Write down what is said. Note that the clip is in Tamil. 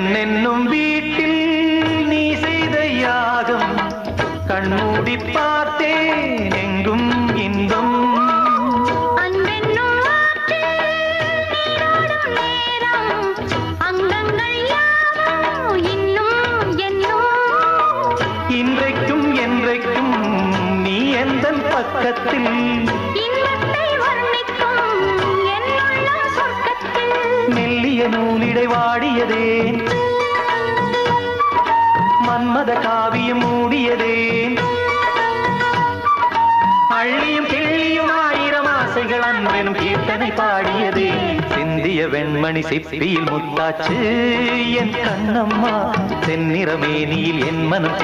பெண்ணென்னும் வீட்டில் நீ செய்த யாகம் கண்மூடி பார்த்தேன் எங்கும் இன்பம். இன்றைக்கும் என்றைக்கும் நீ எந்தன் பக்கத்தில் மெல்லிய நூலிடை வாடியதே மன்மத காவியம் மூடியதே அள்ளியும் கிள்ளியும் ஆயிரம் ஆசைகள் அன்பெனும் கீர்த்தனை பாடியதே சிந்திய வெண்மணி சிப்பியில் முத்தாச்சு என் கண்ணம்மா தென்னிறமேனியில் என் மனம்